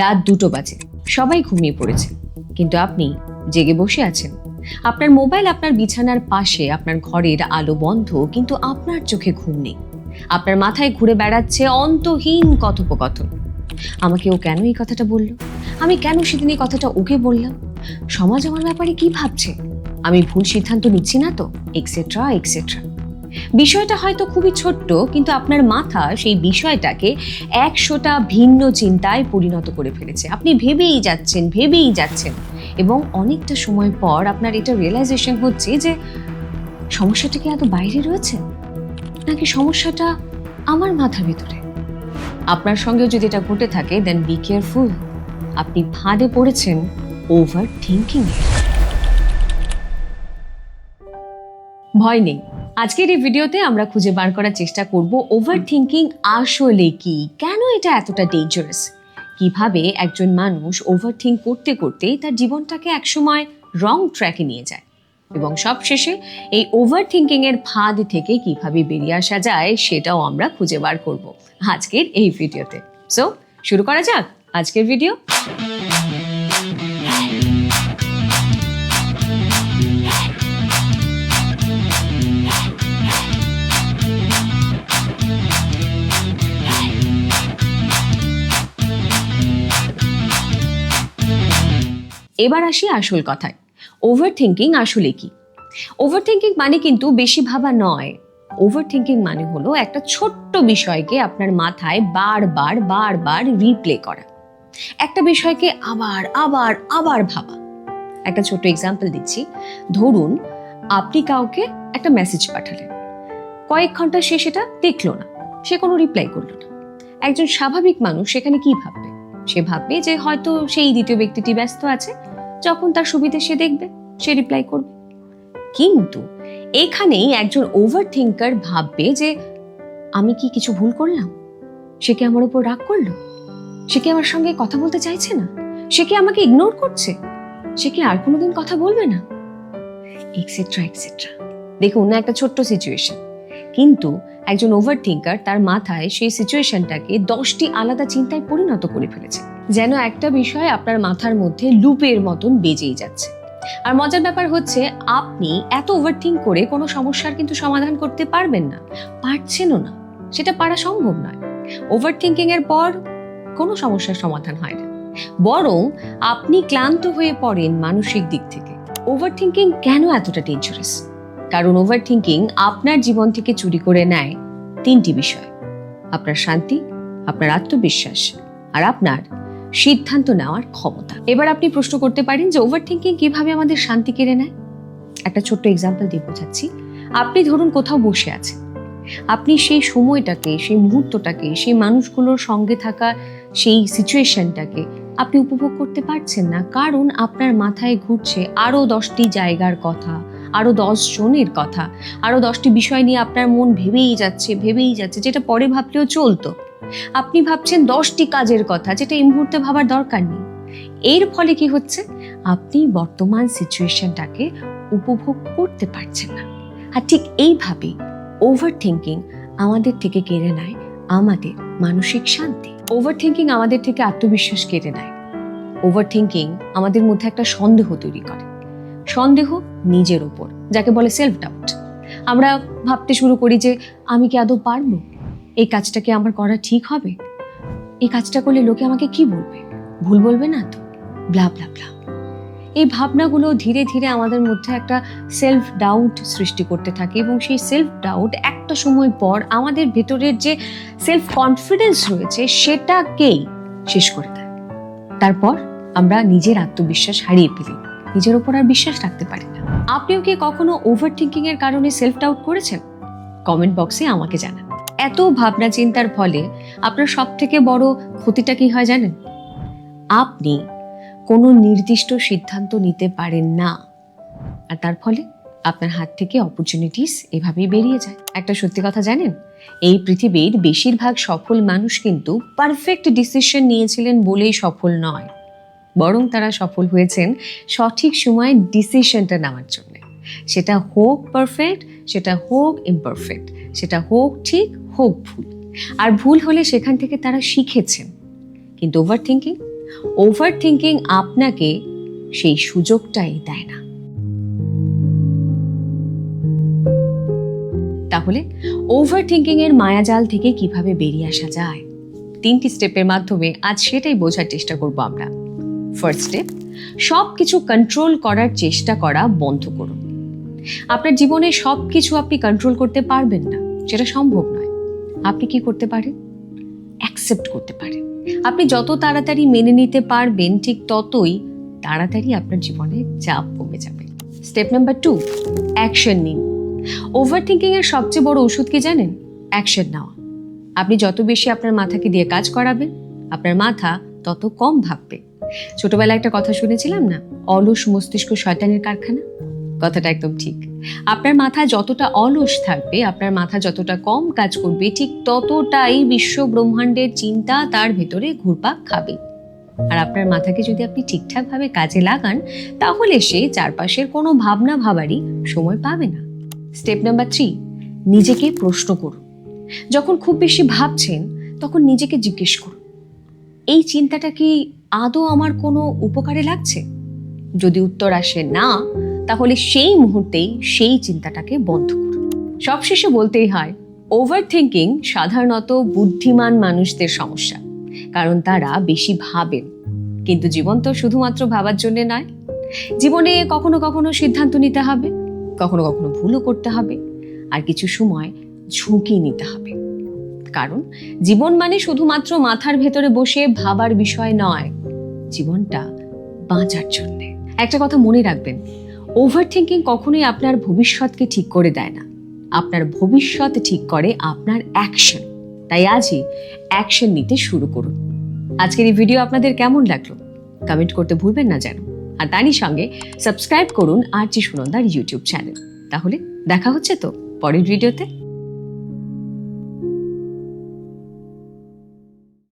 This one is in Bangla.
রাত 2টো বাজে, সবাই ঘুমিয়ে পড়েছে, কিন্তু আপনি জেগে বসে আছেন। আপনার মোবাইল আপনার বিছানার পাশে, আপনার ঘরের আলো বন্ধ, কিন্তু আপনার চোখে ঘুম নেই। আপনার মাথায় ঘুরে বেড়াচ্ছে অন্তহীন কথোপকথন। আমাকে ও কেন এই কথাটা বলল? আমি কেন সেদিন এই কথাটা ওকে বললাম? সমাজ আমার ব্যাপারে কি ভাবছে? আমি ভুল সিদ্ধান্ত নিচ্ছি না তো? Etcetera etcetera. বিষয়টা হয়তো খুবই ছোট্ট, কিন্তু আপনার মাথা সেই বিষয়টাকে 100টা ভিন্ন চিন্তায় পরিণত করে ফেলেছে। আপনি ভেবেই যাচ্ছেন এবং অনেকটা সময় পর আপনার এটা রিয়েলাইজেশন হচ্ছে যে সমস্যাটা কি এত বাইরে রয়েছে, নাকি সমস্যাটা আমার মাথার ভিতরে। আপনার সঙ্গেও যদি এটা ঘটে থাকে, দেন বি কেয়ারফুল। আপনি ফাঁদে পড়েছেন ওভার থিঙ্কিং। ভয় নেই, আজকের এই ভিডিওতে আমরা খুঁজে বার করার চেষ্টা করব ওভার থিঙ্কিং আসলে কি, কেন এটা এতটা ডেঞ্জারাস, কিভাবে একজন মানুষ ওভার থিঙ্ক করতে করতেই তার জীবনটাকে একসময় রং ট্র্যাকে নিয়ে যায়, এবং সবশেষে এই ওভার থিঙ্কিং এর ফাঁদ থেকে কিভাবে বেরিয়ে আসা যায় সেটাও আমরা খুঁজে বার করব আজকের এই ভিডিওতে। সো শুরু করা যাক আজকের ভিডিও। এবার আসি আসল কথায়, ওভার থিঙ্কিং আসলে কি? ওভার থিঙ্কিং মানে কিন্তু বেশি ভাবা নয়। ওভার থিঙ্কিং মানে হলো একটা ছোট্ট বিষয়কে আপনার মাথায় বারবার রিপ্লে করা, একটা বিষয়কে আবার আবার আবার ভাবা। একটা ছোট্ট এক্সাম্পল দিচ্ছি। ধরুন আপনি কাউকে একটা মেসেজ পাঠালেন, কয়েক ঘন্টা সে সেটা দেখলো না, সে কোনো রিপ্লাই করলো না। একজন স্বাভাবিক মানুষ সেখানে কি ভাববে? সে ভাববে যে হয়তো সেই দ্বিতীয় ব্যক্তিটি ব্যস্ত আছে, যখন তার সুবিধে সে দেখবে সে রিপ্লাই করবে। কিন্তু এখানেই একজন ওভার থিঙ্কার ভাববে যে আমি কি কিছু ভুল করলাম? সে কি আমার উপর রাগ করলো? সে কি আমার সঙ্গে কথা বলতে চাইছে না? সে কি আমাকে ইগনোর করছে? সে কি আর কোনোদিন কথা বলবে না? Etcetera etcetera. দেখুন না, একটা ছোট্ট সিচুয়েশন, কিন্তু একজন ওভার থিঙ্কার তার মাথায় সেই সিচুয়েশনটাকে 10টি আলাদা চিন্তায় পরিণত করে ফেলেছে, যেন একটা বিষয় আপনার মাথার মধ্যে লুপের মতন বেজেই যাচ্ছে। আর মজার ব্যাপার হচ্ছে, আপনি এত ওভার থিঙ্ক করে কোনো সমস্যার কিন্তু সমাধান করতে পারবেন না, পারছেনও না, সেটা পারা সম্ভব নয়। ওভার থিঙ্কিং এর পর কোনো সমস্যার সমাধান হয় না, বরং আপনি ক্লান্ত হয়ে পড়েন মানসিক দিক থেকে। ওভার থিঙ্কিং কেন এতটা ডেঞ্জারাস? কারণ ওভার থিঙ্কিং আপনার জীবন থেকে চুরি করে নেয় 3টি বিষয়: আপনার শান্তি, আপনার আত্মবিশ্বাস, আর আপনার সিদ্ধান্ত নেওয়ার ক্ষমতা। এবার আপনি প্রশ্ন করতে পারেন যে ওভার থিঙ্কিং কিভাবে আমাদের শান্তি কেড়ে নেয়? একটা ছোট্ট এক্সাম্পল দিয়ে বোঝাচ্ছি। আপনি ধরুন কোথাও বসে আছেন, আপনি সেই সময়টাকে, সেই মুহূর্তটাকে, সেই মানুষগুলোর সঙ্গে থাকা সেই সিচুয়েশনটাকে আপনি উপভোগ করতে পারছেন না, কারণ আপনার মাথায় ঘুরছে আরো 10টি জায়গার কথা, আরো 10 জনের কথা, আরো 10টি বিষয় নিয়ে আপনার মন ভেবেই যাচ্ছে, যেটা পরে ভাবলেও চলতো। আপনি ভাবছেন 10টি কাজের কথা, যেটা এই মুহূর্তে ভাবার দরকার নেই। এর ফলে কি হচ্ছে? আপনি বর্তমান সিচুয়েশনটাকে উপভোগ করতে পারছেন না। আর ঠিক এইভাবে ওভার থিঙ্কিং আমাদের থেকে কেড়ে নেয় আমাদের মানসিক শান্তি। ওভার থিঙ্কিং আমাদের থেকে আত্মবিশ্বাস কেড়ে নেয়। ওভার থিঙ্কিং আমাদের মধ্যে একটা সন্দেহ তৈরি করে, সন্দেহ নিজের ওপর, যাকে বলে সেলফ ডাউট। আমরা ভাবতে শুরু করি যে আমি কি আদৌ পারবো? এই কাজটা কি আমার করা ঠিক হবে? এই কাজটা করলে লোকে আমাকে কি বলবে? ভুল বলবে না তো? ব্লা ব্লা ব্লা। এই ভাবনাগুলো ধীরে ধীরে আমাদের মধ্যে একটা সেলফ ডাউট সৃষ্টি করতে থাকে, এবং সেই সেলফ ডাউট একটা সময় পর আমাদের ভেতরের যে সেলফ কনফিডেন্স রয়েছে সেটাকেই শেষ করে দেয়। তারপর আমরা নিজের আত্মবিশ্বাস হারিয়ে ফেলি, নিজের ওপর আর বিশ্বাস রাখতে পারি না। আপনিও কি কখনো ওভার থিঙ্কিং এর কারণে সেলফ ডাউট করেছেন? কমেন্ট বক্সে আমাকে জানান। এত ভাবনা চিন্তার ফলে আপনার সব থেকে বড় ক্ষতিটা কি হয় জানেন? আপনি কোনো নির্দিষ্ট সিদ্ধান্ত নিতে পারেন না, আর তার ফলে আপনার হাত থেকে অপরচুনিটিস এভাবেই বেরিয়ে যায়। একটা সত্যি কথা জানেন, এই পৃথিবীর বেশিরভাগ সফল মানুষ কিন্তু পারফেক্ট ডিসিশন নিয়েছিলেন বলেই সফল নয়, বরং তারা সফল হয়েছেন সঠিক সময়ে ডিসিশনটা নেওয়ার জন্য। সেটা হোক পারফেক্ট, সেটা হোক ইমপারফেক্ট, সেটা হোক ঠিক, হোক ভুল। আর ভুল হলে সেখান থেকে তারা শিখেছেন। কিন্তু ওভার থিঙ্কিং ওভার থিঙ্কিং আপনাকে সেই সুযোগটাই দেয় না। তাহলে ওভার থিঙ্কিং এর মায়াজাল থেকে কিভাবে বেরিয়ে আসা যায়, 3টি স্টেপের মাধ্যমে আজ সেটাই বোঝার চেষ্টা করব আমরা। ফার্স্ট স্টেপ, সবকিছু কন্ট্রোল করার চেষ্টা করা বন্ধ করুন। আপনার জীবনে সবকিছু আপনি কন্ট্রোল করতে পারবেন না, সেটা সম্ভব নয়। আপনি কি করতে পারেন? অ্যাকসেপ্ট করতে পারেন। আপনি যত তাড়াতাড়ি মেনে নিতে পারবেন, ঠিক ততই তাড়াতাড়ি আপনার জীবনে চাপ কমে যাবে। স্টেপ নাম্বার 2, অ্যাকশন নিন। ওভার থিঙ্কিং এর সবচেয়ে বড় ওষুধ কি জানেন? অ্যাকশন নেওয়া। আপনি যত বেশি আপনার মাথাকে দিয়ে কাজ করাবেন, আপনার মাথা তত কম ভাববে। ছোটবেলায় একটা কথা শুনেছিলাম না, অলস মস্তিষ্ক শয়তানের কারখানা। কথাটা একদম ঠিক। আপনার মাথা যতটা অলস থাকবে, আপনার মাথা যতটা কম কাজ করবে, ঠিক ততটাই বিশ্ব ব্রহ্মাণ্ডের চিন্তা তার ভেতরে ঘুরপাক খাবে। আর আপনার মাথাকে যদি আপনি ঠিকঠাকভাবে কাজে লাগান, তাহলে সে চারপাশের কোনো ভাবনা ভাবারই সময় পাবে না। স্টেপ নাম্বার 3, নিজেকে প্রশ্ন করুন। যখন খুব বেশি ভাবছেন, তখন নিজেকে জিজ্ঞেস করুন, এই চিন্তাটা কি আদৌ আমার কোনো উপকারে লাগছে? যদি উত্তর আসে না, তাহলে সেই মুহূর্তেই সেই চিন্তাটাকে বন্ধ করুন। সবশেষে বলতেই হয়, ওভার থিঙ্কিং সাধারণত বুদ্ধিমান মানুষদের সমস্যা, কারণ তারা বেশি ভাবেন। কিন্তু জীবন তো শুধুমাত্র ভাবার জন্য নয়। জীবনে কখনো কখনো সিদ্ধান্ত নিতে হবে, কখনো কখনো ভুলও করতে হবে, আর কিছু সময় ঝুঁকি নিতে হবে। কারণ জীবন মানে শুধুমাত্র মাথার ভেতরে বসে ভাবার বিষয় নয়, জীবনটা বাঁচার জন্য। একটা কথা মনে রাখবেন, ওভার থিঙ্কিং কখনোই আপনার ভবিষ্যৎকে ঠিক করে দেয় না। আপনার ভবিষ্যৎ ঠিক করে আপনার অ্যাকশন। তাই আজই অ্যাকশন নিতে শুরু করুন। আজকের এই ভিডিও আপনাদের কেমন লাগলো কমেন্ট করতে ভুলবেন না যেন। আর তারই সঙ্গে সাবস্ক্রাইব করুন আরজি সুনন্দার ইউটিউব চ্যানেল। তাহলে দেখা হচ্ছে তো পরের ভিডিওতে।